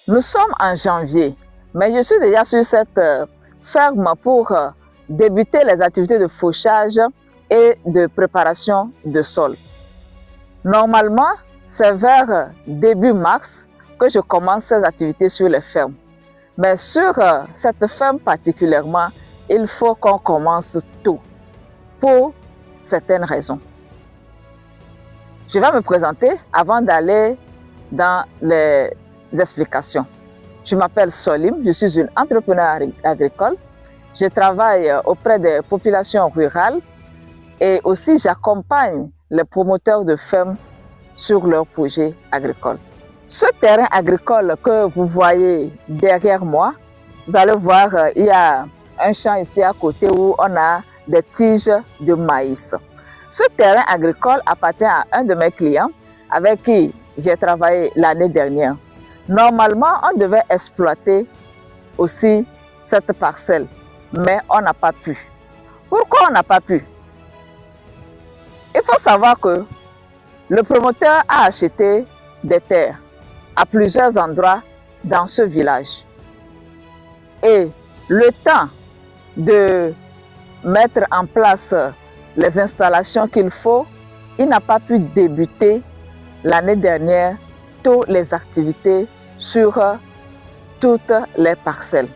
Nous sommes en janvier, mais je suis déjà sur cette ferme pour débuter les activités de fauchage et de préparation de sol. Normalement, c'est vers début mars que je commence ces activités sur les fermes. Mais sur cette ferme particulièrement, il faut qu'on commence tôt pour certaines raisons. Je vais me présenter avant d'aller dans les explications. Je m'appelle Solim, je suis une entrepreneur agricole. Je travaille auprès des populations rurales et aussi j'accompagne les promoteurs de fermes sur leurs projets agricoles. Ce terrain agricole que vous voyez derrière moi, vous allez voir, il y a un champ ici à côté où on a des tiges de maïs. Ce terrain agricole appartient à un de mes clients avec qui j'ai travaillé l'année dernière. Normalement, on devait exploiter aussi cette parcelle, mais on n'a pas pu. Pourquoi on n'a pas pu? Il faut savoir que le promoteur a acheté des terres à plusieurs endroits dans ce village. Et le temps de mettre en place les installations qu'il faut, il n'a pas pu débuter l'année dernière toutes les activités sur toutes les parcelles.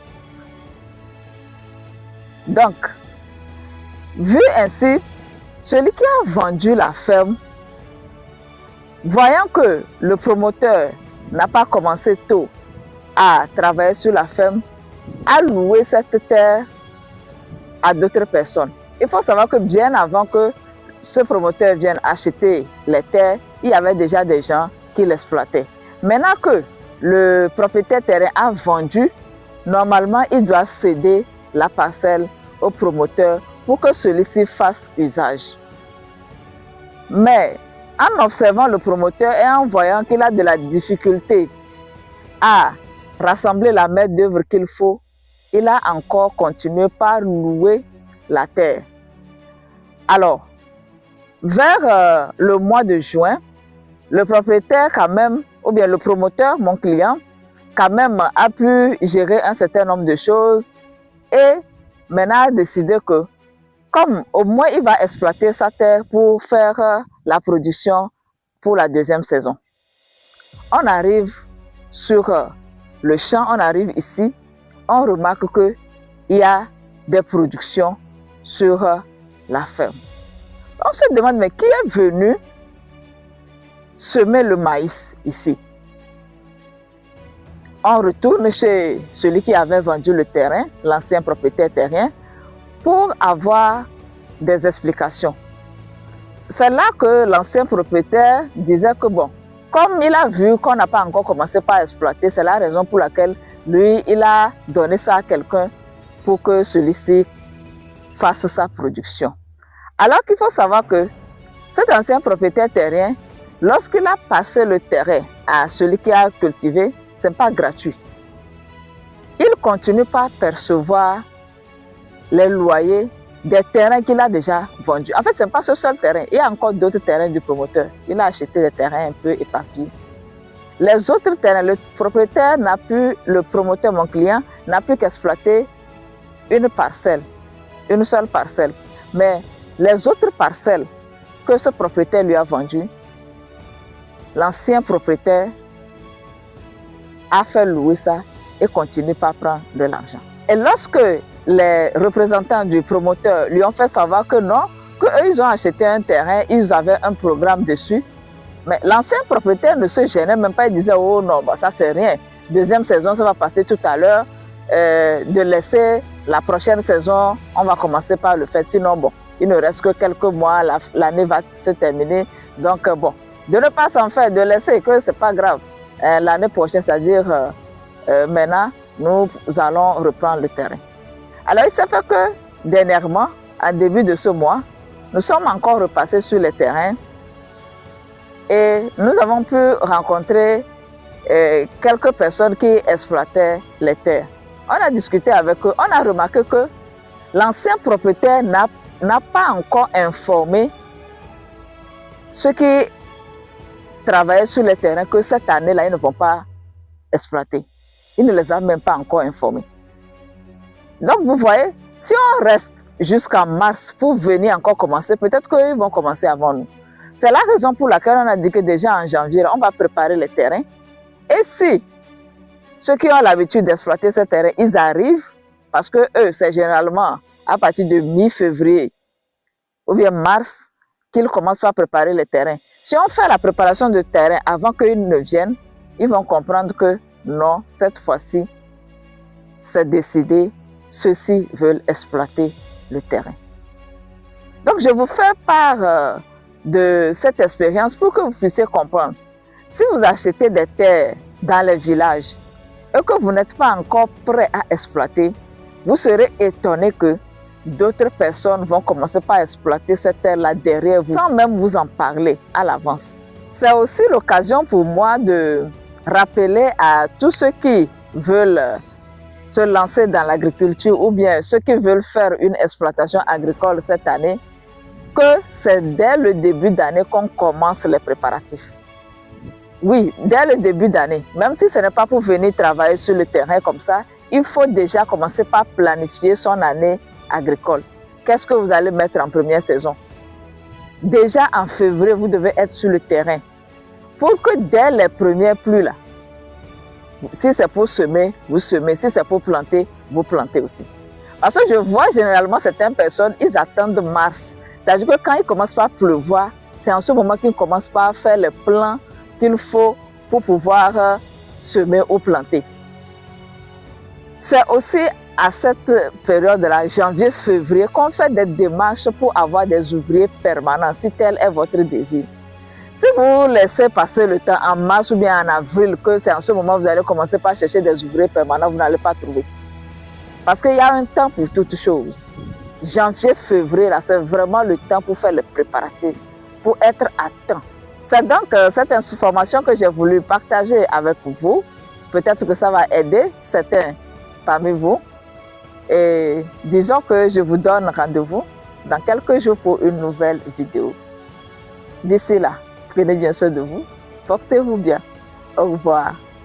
Donc, vu ainsi, celui qui a vendu la ferme, voyant que le promoteur n'a pas commencé tôt à travailler sur la ferme, a loué cette terre à d'autres personnes. Il faut savoir que bien avant que ce promoteur vienne acheter les terres, il y avait déjà des gens qui l'exploitaient. Maintenant que le propriétaire terrain a vendu, normalement, il doit céder la parcelle au promoteur pour que celui-ci fasse usage. Mais en observant le promoteur et en voyant qu'il a de la difficulté à rassembler la main-d'œuvre qu'il faut, il a encore continué par louer la terre. Alors, vers le mois de juin, le propriétaire quand même, ou bien le promoteur, mon client, quand même a pu gérer un certain nombre de choses et maintenant a décidé que comme au moins il va exploiter sa terre pour faire la production pour la deuxième saison. On arrive sur le champ, on arrive ici, on remarque qu'il y a des productions sur la ferme. On se demande, mais qui est venu semer le maïs ici? On retourne chez celui qui avait vendu le terrain, l'ancien propriétaire terrien, pour avoir des explications. C'est là que l'ancien propriétaire disait que bon, comme il a vu qu'on n'a pas encore commencé par exploiter, c'est la raison pour laquelle lui, il a donné ça à quelqu'un pour que celui-ci fasse sa production. Alors qu'il faut savoir que cet ancien propriétaire terrien, lorsqu'il a passé le terrain à celui qui a cultivé, ce n'est pas gratuit. Il continue par percevoir les loyers des terrains qu'il a déjà vendus. En fait, ce n'est pas ce seul terrain. Il y a encore d'autres terrains du promoteur. Il a acheté des terrains un peu éparpillés. Les autres terrains, le propriétaire n'a pu, le promoteur, mon client, n'a pu qu'exploiter une parcelle, une seule parcelle. Mais les autres parcelles que ce propriétaire lui a vendues, l'ancien propriétaire a fait louer ça et continue par prendre de l'argent. Et lorsque les représentants du promoteur lui ont fait savoir que non, qu'eux ils ont acheté un terrain, ils avaient un programme dessus, mais l'ancien propriétaire ne se gênait même pas, il disait oh non, bah, ça c'est rien, deuxième saison ça va passer tout à l'heure, de laisser la prochaine saison, on va commencer par le faire, sinon bon, il ne reste que quelques mois, l'année va se terminer, donc bon, de ne pas s'en faire, de laisser que c'est pas grave, l'année prochaine, c'est-à-dire maintenant, nous allons reprendre le terrain. Alors il s'est fait que dernièrement, en début de ce mois, nous sommes encore repassés sur les terrains et nous avons pu rencontrer quelques personnes qui exploitaient les terres. On a discuté avec eux, on a remarqué que l'ancien propriétaire n'a pas encore informé ceux qui travaillaient sur les terrains que cette année-là, ils ne vont pas exploiter. Il ne les a même pas encore informés. Donc vous voyez, si on reste jusqu'en mars pour venir encore commencer, peut-être qu'ils vont commencer avant nous. C'est la raison pour laquelle on a dit que déjà en janvier, on va préparer les terrains. Et si ceux qui ont l'habitude d'exploiter ces terrains, ils arrivent, parce que eux, c'est généralement à partir de mi-février ou bien mars qu'ils commencent à préparer les terrains. Si on fait la préparation de terrain avant qu'ils ne viennent, ils vont comprendre que non, cette fois-ci, c'est décidé, ceux-ci veulent exploiter le terrain. Donc, je vous fais part de cette expérience pour que vous puissiez comprendre. Si vous achetez des terres dans les villages et que vous n'êtes pas encore prêt à exploiter, vous serez étonné que d'autres personnes vont commencer par exploiter cette terre-là derrière vous, sans même vous en parler à l'avance. C'est aussi l'occasion pour moi de rappeler à tous ceux qui veulent se lancer dans l'agriculture ou bien ceux qui veulent faire une exploitation agricole cette année, que c'est dès le début d'année qu'on commence les préparatifs. Oui, dès le début d'année, même si ce n'est pas pour venir travailler sur le terrain comme ça, il faut déjà commencer par planifier son année agricole. Qu'est-ce que vous allez mettre en première saison? Déjà en février, vous devez être sur le terrain pour que dès les premières pluies là, si c'est pour semer, vous semez. Si c'est pour planter, vous plantez aussi. Parce que je vois généralement certaines personnes, ils attendent mars. C'est-à-dire que quand il commence par pleuvoir, c'est en ce moment qu'ils commencent par faire les plans qu'il faut pour pouvoir semer ou planter. C'est aussi à cette période-là, janvier-février, qu'on fait des démarches pour avoir des ouvriers permanents, si tel est votre désir. Si vous laissez passer le temps en mars ou bien en avril, que c'est en ce moment que vous allez commencer par chercher des ouvriers permanents, vous n'allez pas trouver. Parce qu'il y a un temps pour toutes choses. Janvier, février, là, c'est vraiment le temps pour faire les préparatifs, pour être à temps. C'est donc cette information que j'ai voulu partager avec vous. Peut-être que ça va aider certains parmi vous. Et disons que je vous donne rendez-vous dans quelques jours pour une nouvelle vidéo. D'ici là, prenez bien soin de vous, portez-vous bien. Au revoir.